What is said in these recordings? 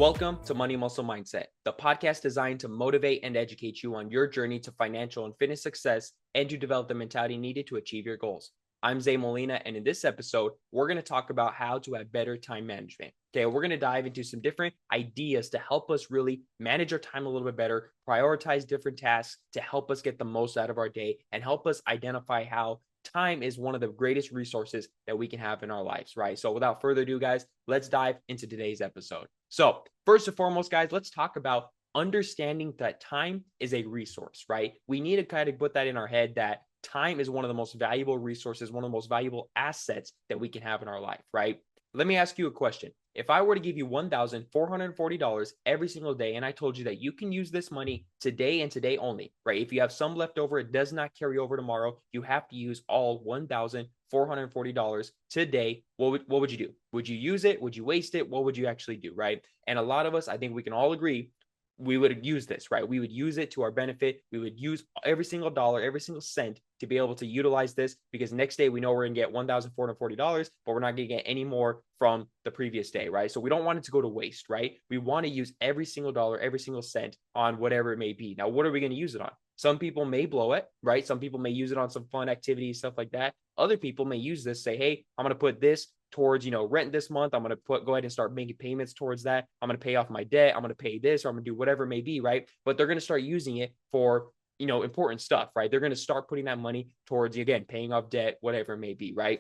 Welcome to Money Muscle Mindset, the podcast designed to motivate and educate you on your journey to financial and fitness success and to develop the mentality needed to achieve your goals. I'm Zay Molina, and in this episode, we're going to talk about how to have better time management. Okay, we're going to dive into some different ideas to help us really manage our time a little bit better, prioritize different tasks to help us get the most out of our day, and help us identify how time is one of the greatest resources that we can have in our lives, right? So without further ado, guys, let's dive into today's episode. So first and foremost, guys, let's talk about understanding that time is a resource, right? We need to kind of put that in our head that time is one of the most valuable resources, one of the most valuable assets that we can have in our life, right? Let me ask you a question. If I were to give you $1,440 every single day, and I told you that you can use this money today and today only, right? If you have some left over, it does not carry over tomorrow. You have to use all $1,440 today. What would you do? Would you use it? Would you waste it? What would you actually do, right? And a lot of us, I think we can all agree, we would use this, right? We would use it to our benefit. We would use every single dollar, every single cent to be able to utilize this, because next day we know we're going to get $1,440, but we're not going to get any more from the previous day, right? So we don't want it to go to waste, right? We want to use every single dollar, every single cent on whatever it may be. Now, what are we going to use it on? Some people may blow it, right? Some people may use it on some fun activities, stuff like that. Other people may use this, say, hey, I'm going to put this towards, rent this month. I'm going to go ahead and start making payments towards that. I'm going to pay off my debt. I'm going to pay this, or I'm going to do whatever it may be, right? But they're going to start using it for, important stuff, right? They're going to start putting that money towards, again, paying off debt, whatever it may be, right?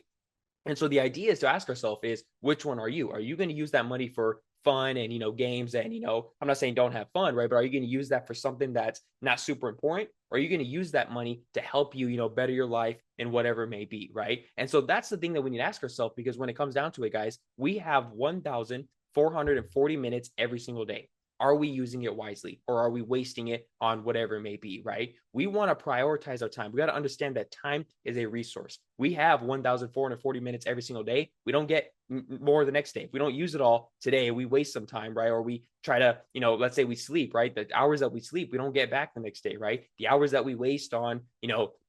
And so the idea is to ask ourselves is, which one are you? Are you going to use that money for fun and, games and, I'm not saying don't have fun, right? But are you going to use that for something that's not super important? Or are you going to use that money to help you, better your life and whatever it may be, right? And so that's the thing that we need to ask ourselves, because when it comes down to it, guys, we have 1,440 minutes every single day. Are we using it wisely, or are we wasting it on whatever it may be, right? We want to prioritize our time. We got to understand that time is a resource. We have 1,440 minutes every single day. We don't get more the next day. If we don't use it all today, we waste some time, right? Or we try to, let's say we sleep, right? The hours that we sleep, we don't get back the next day, right? The hours that we waste on,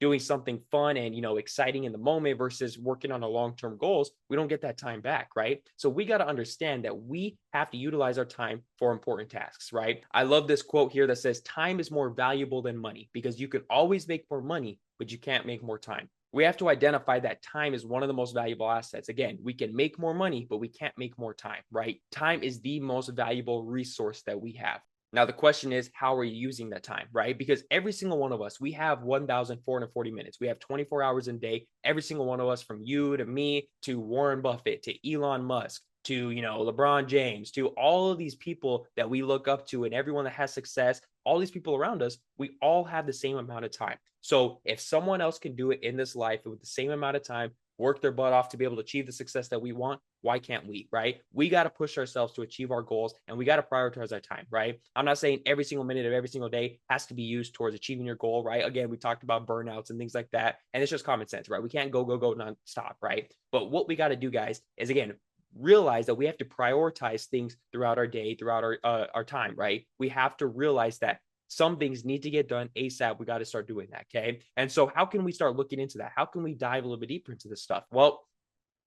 doing something fun and, exciting in the moment versus working on our long-term goals, we don't get that time back, right? So we got to understand that we have to utilize our time for important tasks, right? I love this quote here that says, time is more valuable than money, because you could always make more money, but you can't make more time. We have to identify that time is one of the most valuable assets. Again, we can make more money, but we can't make more time, right? Time is the most valuable resource that we have. Now, the question is, how are you using that time, right? Because every single one of us, we have 1,440 minutes. We have 24 hours in a day. Every single one of us, from you to me to Warren Buffett to Elon Musk to, LeBron James, to all of these people that we look up to and everyone that has success, all these people around us, we all have the same amount of time. So if someone else can do it in this life with the same amount of time, work their butt off to be able to achieve the success that we want, why can't we, right? We got to push ourselves to achieve our goals, and we got to prioritize our time, right? I'm not saying every single minute of every single day has to be used towards achieving your goal, right? Again, we talked about burnouts and things like that, and it's just common sense, right? We can't go nonstop, right? But what we got to do, guys, is, again, realize that we have to prioritize things throughout our day, throughout our time, right? We have to realize that some things need to get done ASAP. We got to start doing that. Okay. And so how can we start looking into that? How can we dive a little bit deeper into this stuff? Well,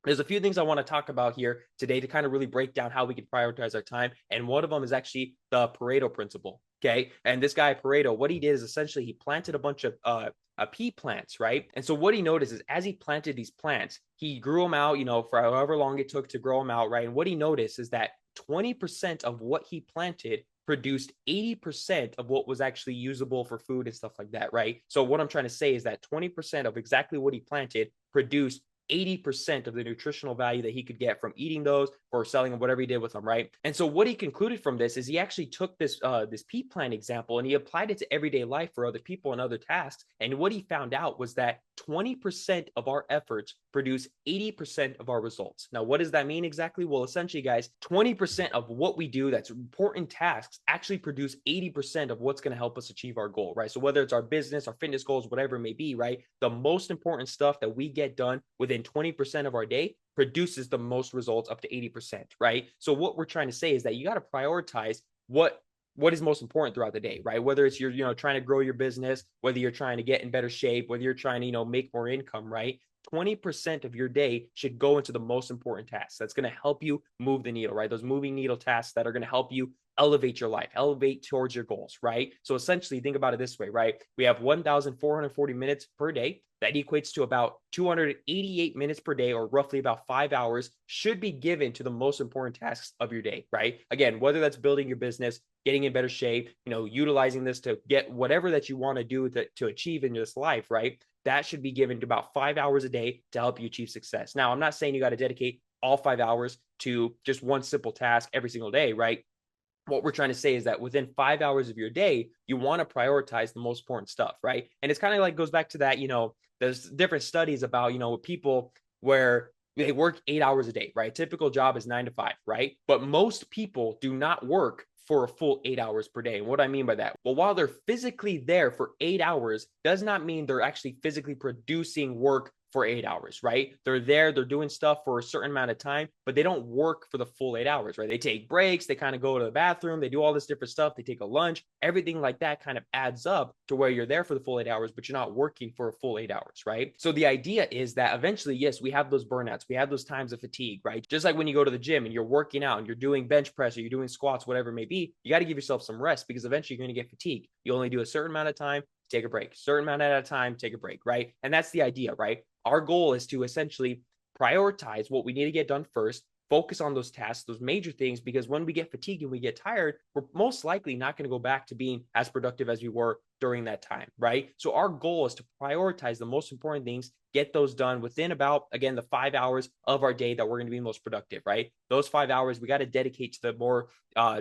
there's a few things I want to talk about here today to kind of really break down how we can prioritize our time. And one of them is actually the Pareto principle. Okay. And this guy, Pareto, what he did is essentially he planted a bunch of pea plants, right? And so what he noticed is, as he planted these plants, he grew them out, for however long it took to grow them out, right? And what he noticed is that 20% of what he planted produced 80% of what was actually usable for food and stuff like that, right? So what I'm trying to say is that 20% of exactly what he planted produced 80% of the nutritional value that he could get from eating those or selling them, whatever he did with them, right? And so what he concluded from this is he actually took this pea plant example and he applied it to everyday life for other people and other tasks. And what he found out was that 20% of our efforts produce 80% of our results. Now, what does that mean exactly? Well, essentially, guys, 20% of what we do that's important tasks actually produce 80% of what's going to help us achieve our goal, right? So whether it's our business, our fitness goals, whatever it may be, right? The most important stuff that we get done within 20% of our day produces the most results, up to 80%, right? So what we're trying to say is that you got to prioritize what is most important throughout the day, right? Whether it's you're, trying to grow your business, whether you're trying to get in better shape, whether you're trying to, make more income, right? 20% of your day should go into the most important tasks. That's going to help you move the needle, right? Those moving needle tasks that are going to help you elevate your life, elevate towards your goals, right? So essentially, think about it this way, right? We have 1,440 minutes per day. That equates to about 288 minutes per day, or roughly about 5 hours, should be given to the most important tasks of your day, right? Again, whether that's building your business, getting in better shape, utilizing this to get whatever that you want to do to achieve in this life, right? That should be given to about 5 hours a day to help you achieve success. Now, I'm not saying you got to dedicate all 5 hours to just one simple task every single day, right? What we're trying to say is that within 5 hours of your day, you want to prioritize the most important stuff, right? And it's kind of like goes back to that, there's different studies about, people where they work 8 hours a day, right? Typical job is 9 to 5, right? But most people do not work for a full 8 hours per day. And what I mean by that? Well, while they're physically there for 8 hours, does not mean they're actually physically producing work for 8 hours, right? They're there, they're doing stuff for a certain amount of time, but they don't work for the full 8 hours, right? They take breaks, they kind of go to the bathroom, they do all this different stuff, they take a lunch, everything like that kind of adds up to where you're there for the full 8 hours, but you're not working for a full 8 hours, right? So the idea is that eventually, yes, we have those burnouts, we have those times of fatigue, right? Just like when you go to the gym and you're working out and you're doing bench press or you're doing squats, whatever it may be, you got to give yourself some rest because eventually you're going to get fatigued. You only do a certain amount of time, take a break, certain amount at a time, take a break, right? And that's the idea, right? Our goal is to essentially prioritize what we need to get done first, focus on those tasks, those major things, because when we get fatigued and we get tired, we're most likely not going to go back to being as productive as we were during that time, right? So our goal is to prioritize the most important things, get those done within about, again, the 5 hours of our day that we're going to be most productive, right? Those 5 hours we got to dedicate to the more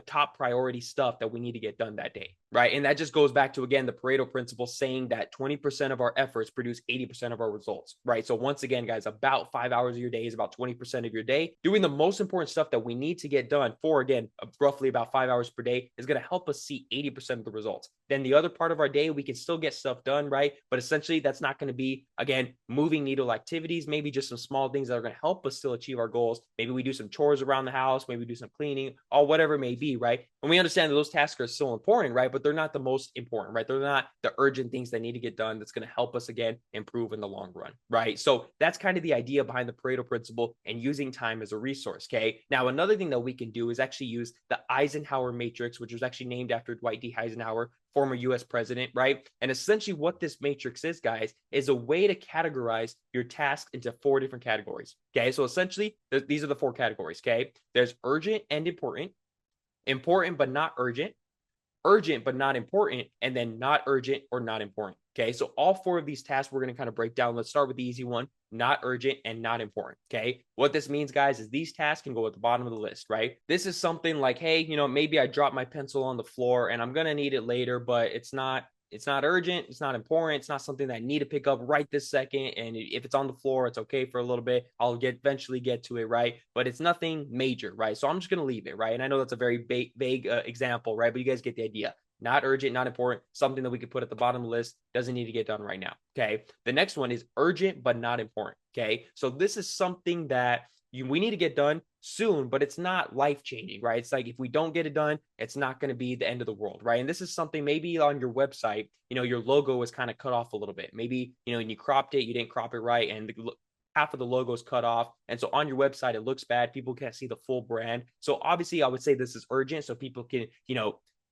top priority stuff that we need to get done that day, right? And that just goes back to, again, the Pareto principle saying that 20% of our efforts produce 80% of our results, right? So once again, guys, about 5 hours of your day is about 20% of your day. Doing the most important stuff that we need to get done for, again, roughly about 5 hours per day is going to help us see 80% of the results. Then the other part of our day, we can still get stuff done, right? But essentially that's not going to be, again, moving needle activities, maybe just some small things that are going to help us still achieve our goals. Maybe we do some chores around the house, maybe we do some cleaning, or whatever it may be, right? And we understand that those tasks are still important, right? But they're not the most important, right? They're not the urgent things that need to get done that's going to help us, again, improve in the long run, right? So that's kind of the idea behind the Pareto principle and using time as a resource, okay? Now, another thing that we can do is actually use the Eisenhower matrix, which was actually named after Dwight D. Eisenhower, former US president, right? And essentially what this matrix is, guys, is a way to categorize your tasks into 4 different categories, okay? So essentially, these are the 4 categories, okay? There's urgent and important, important but not urgent, urgent but not important, and then not urgent or not important. Okay, so all 4 of these tasks we're going to kind of break down. Let's start with the easy one, not urgent and not important. Okay, what this means, guys, is these tasks can go at the bottom of the list, right? This is something like, hey, maybe I dropped my pencil on the floor and I'm going to need it later, but it's not urgent, it's not important, it's not something that I need to pick up right this second. And if it's on the floor, it's okay for a little bit. I'll eventually get to it, right? But it's nothing major, right? So I'm just going to leave it, right? And I know that's a very vague example, right? But you guys get the idea. Not urgent, not important, something that we could put at the bottom of the list, doesn't need to get done right now, okay? The next one is urgent but not important, okay? So this is something that we need to get done soon, but it's not life-changing, right? It's like if we don't get it done, it's not going to be the end of the world, right? And this is something maybe on your website, your logo is kind of cut off a little bit. Maybe, and you cropped it, you didn't crop it right, and half of the logo is cut off. And so on your website, it looks bad. People can't see the full brand. So obviously, I would say this is urgent so people can,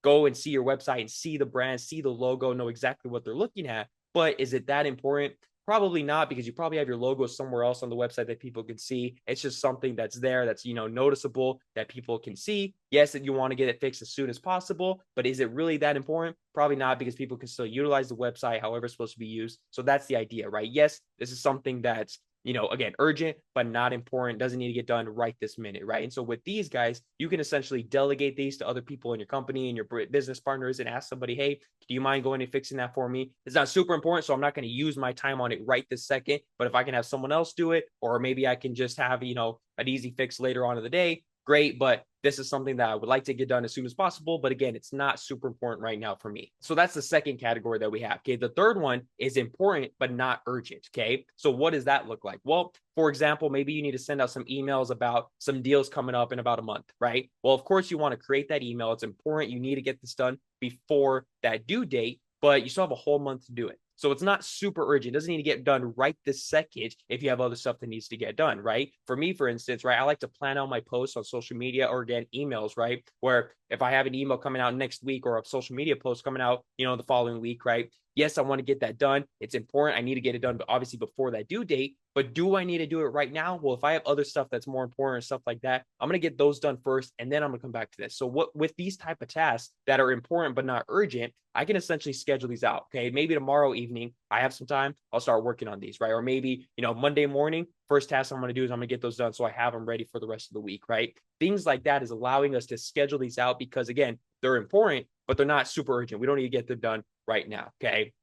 go and see your website and see the brand, see the logo, know exactly what they're looking at. But is it that important? Probably not, because you probably have your logo somewhere else on the website that people can see. It's just something that's there, that's, noticeable, that people can see. Yes, that you want to get it fixed as soon as possible, but is it really that important? Probably not, because people can still utilize the website however it's supposed to be used. So that's the idea, right? Yes, this is something that's, again, urgent, but not important, doesn't need to get done right this minute, right? And so with these guys, you can essentially delegate these to other people in your company and your business partners and ask somebody, hey, do you mind going and fixing that for me? It's not super important, so I'm not going to use my time on it right this second, but if I can have someone else do it, or maybe I can just have, an easy fix later on in the day, great, but this is something that I would like to get done as soon as possible. But again, it's not super important right now for me. So that's the second category that we have. Okay. The third one is important, but not urgent. Okay. So what does that look like? Well, for example, maybe you need to send out some emails about some deals coming up in about a month, right? Well, of course, you want to create that email. It's important. You need to get this done before that due date, but you still have a whole month to do it. So it's not super urgent. It doesn't need to get done right this second if you have other stuff that needs to get done, right? For me, for instance, right, I like to plan out my posts on social media or again, emails, right? Where if I have an email coming out next week or a social media post coming out, the following week, right? Yes, I want to get that done. It's important. I need to get it done, but obviously before that due date. But do I need to do it right now? Well, if I have other stuff that's more important and stuff like that, I'm going to get those done first, and then I'm going to come back to this. So what with these type of tasks that are important but not urgent, I can essentially schedule these out. Okay, maybe tomorrow evening I have some time, I'll start working on these, right? Or maybe Monday morning, first task I'm going to do is I'm going to get those done so I have them ready for the rest of the week, right? Things like that is allowing us to schedule these out because again, they're important, but they're not super urgent. We don't need to get them done right now. Okay.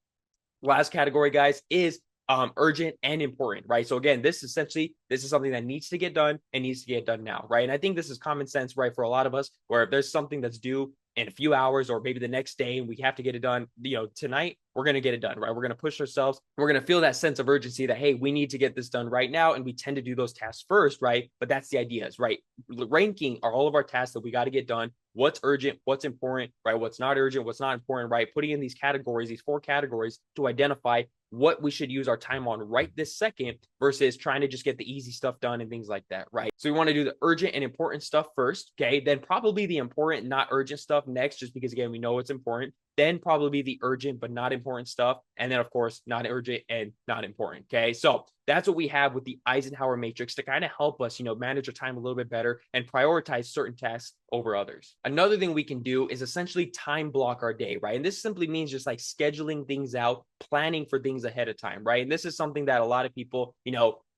Last category, guys, is urgent and important, right? So again, this is something that needs to get done and needs to get done now, right? And I think this is common sense, right, for a lot of us, where if there's something that's due in a few hours or maybe the next day and we have to get it done, tonight, we're going to get it done, right? We're going to push ourselves. We're going to feel that sense of urgency that, hey, we need to get this done right now. And we tend to do those tasks first, right? But that's the idea is, right? Ranking are all of our tasks that we got to get done. What's urgent, what's important, right? What's not urgent, what's not important, right? Putting in these categories, these 4 categories to identify what we should use our time on right this second versus trying to just get the easy stuff done and things like that, right? So we want to do the urgent and important stuff first, okay? Then probably the important, not urgent stuff next, just because again, we know it's important. Then probably the urgent but not important stuff. And then of course, not urgent and not important, okay? So that's what we have with the Eisenhower matrix to kind of help us, manage our time a little bit better and prioritize certain tasks over others. Another thing we can do is essentially time block our day, right? And this simply means just like scheduling things out, planning for things ahead of time, right? And this is something that a lot of people,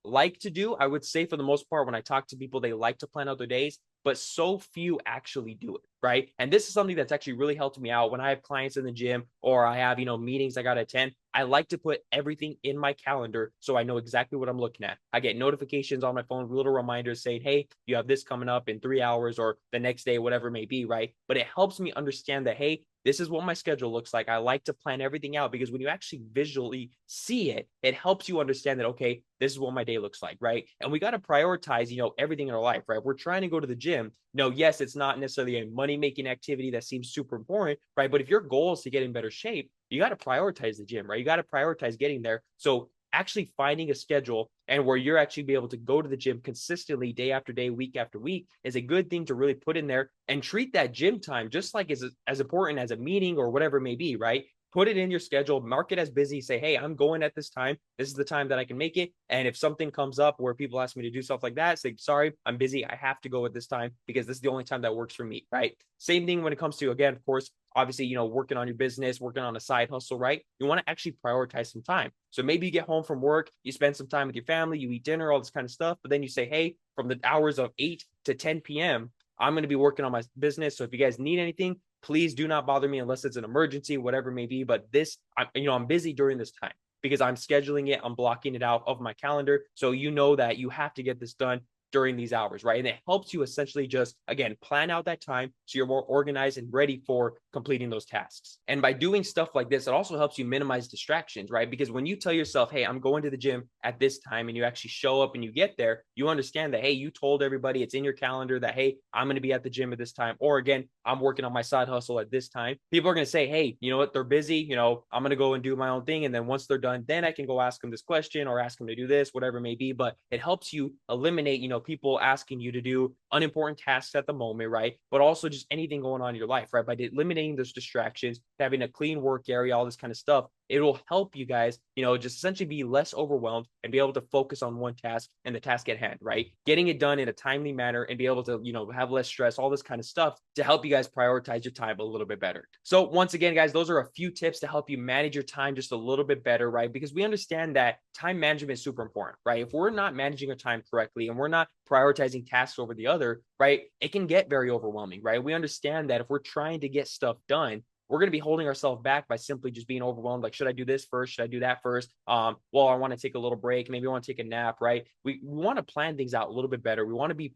like to do. I would say for the most part, when I talk to people, they like to plan out their days, but so few actually do it, right? And this is something that's actually really helped me out when I have clients in the gym or I have, meetings I got to attend. I like to put everything in my calendar so I know exactly what I'm looking at. I get notifications on my phone, little reminders saying, hey, you have this coming up in 3 hours or the next day, whatever it may be, right? But it helps me understand that, hey, this is what my schedule looks like. I like to plan everything out because when you actually visually see it, it helps you understand that, okay, this is what my day looks like, right? And we got to prioritize, everything in our life, right? We're trying to go to the gym. No, yes, it's not necessarily a money-making activity that seems super important, right? But if your goal is to get in better shape, you got to prioritize the gym, right? You got to prioritize getting there. So actually finding a schedule and where you're actually be able to go to the gym consistently day after day, week after week is a good thing to really put in there and treat that gym time just like as important as a meeting or whatever it may be, right? Put it in your schedule, mark it as busy, say, hey, I'm going at this time. This is the time that I can make it. And if something comes up where people ask me to do stuff like that, say, sorry, I'm busy. I have to go at this time because this is the only time that works for me, right? Same thing when it comes to, again, of course, obviously, working on your business, working on a side hustle, right? You want to actually prioritize some time. So maybe you get home from work, you spend some time with your family, you eat dinner, all this kind of stuff. But then you say, hey, from the hours of 8 to 10 p.m., I'm going to be working on my business. So if you guys need anything, please do not bother me unless it's an emergency, whatever it may be. But I'm busy during this time because I'm scheduling it. I'm blocking it out of my calendar. So you know that you have to get this done during these hours, right? And it helps you essentially just, again, plan out that time so you're more organized and ready for completing those tasks. And by doing stuff like this, it also helps you minimize distractions, right? Because when you tell yourself, hey, I'm going to the gym at this time, and you actually show up and you get there, you understand that, hey, you told everybody, it's in your calendar that, hey, I'm going to be at the gym at this time. Or again, I'm working on my side hustle at this time. People are going to say, hey, you know what? They're busy. I'm going to go and do my own thing. And then once they're done, then I can go ask them this question or ask them to do this, whatever it may be. But it helps you eliminate, people asking you to do unimportant tasks at the moment, right? But also just anything going on in your life, right? By eliminating those distractions, having a clean work area, all this kind of stuff, it will help you guys, just essentially be less overwhelmed and be able to focus on one task and the task at hand, right? Getting it done in a timely manner and be able to, have less stress, all this kind of stuff to help you guys prioritize your time a little bit better. So once again, guys, those are a few tips to help you manage your time just a little bit better, right? Because we understand that time management is super important, right? If we're not managing our time correctly and we're not prioritizing tasks over the other, right, it can get very overwhelming, right? We understand that if we're trying to get stuff done, we're going to be holding ourselves back by simply just being overwhelmed. Like, should I do this first? Should I do that first? Well, I want to take a little break. Maybe I want to take a nap, right? We want to plan things out a little bit better. We want to be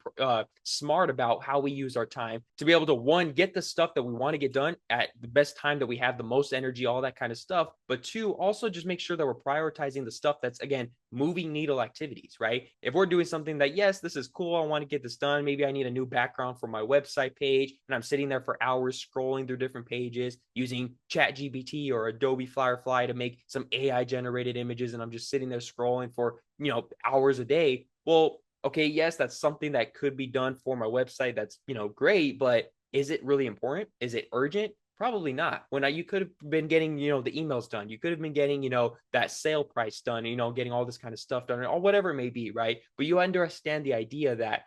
smart about how we use our time to be able to, one, get the stuff that we want to get done at the best time that we have the most energy, all that kind of stuff. But two, also just make sure that we're prioritizing the stuff that's, again, moving needle activities, right? If we're doing something that, yes, this is cool, I want to get this done. Maybe I need a new background for my website page, and I'm sitting there for hours scrolling through different pages using ChatGPT or Adobe Firefly to make some AI generated images, and I'm just sitting there scrolling for, hours a day. Well, okay, yes, that's something that could be done for my website. That's, great, but is it really important? Is it urgent? Probably not. You could have been getting, the emails done. You could have been getting, that sale price done, getting all this kind of stuff done or whatever it may be, right? But you understand the idea that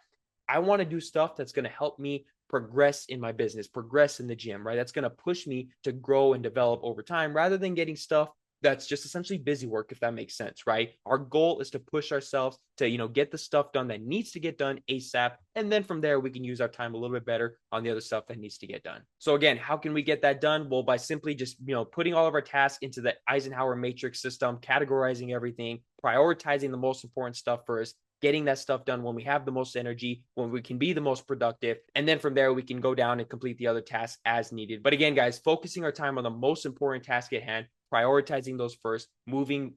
I want to do stuff that's going to help me progress in my business, progress in the gym, right? That's going to push me to grow and develop over time rather than getting stuff that's just essentially busy work, if that makes sense, right? Our goal is to push ourselves to, get the stuff done that needs to get done ASAP. And then from there, we can use our time a little bit better on the other stuff that needs to get done. So again, how can we get that done? Well, by simply just, putting all of our tasks into the Eisenhower matrix system, categorizing everything, prioritizing the most important stuff first, getting that stuff done when we have the most energy, when we can be the most productive. And then from there, we can go down and complete the other tasks as needed. But again, guys, focusing our time on the most important task at hand, prioritizing those first, moving,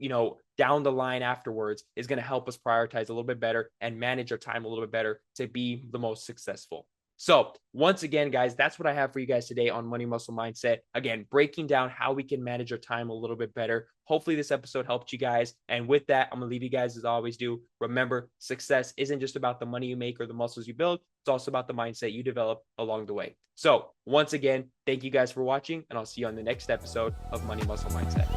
down the line afterwards is going to help us prioritize a little bit better and manage our time a little bit better to be the most successful. So once again, guys, that's what I have for you guys today on Money Muscle Mindset. Again, breaking down how we can manage our time a little bit better. Hopefully this episode helped you guys. And with that, I'm going to leave you guys as I always do. Remember, success isn't just about the money you make or the muscles you build. It's also about the mindset you develop along the way. So once again, thank you guys for watching, and I'll see you on the next episode of Money Muscle Mindset.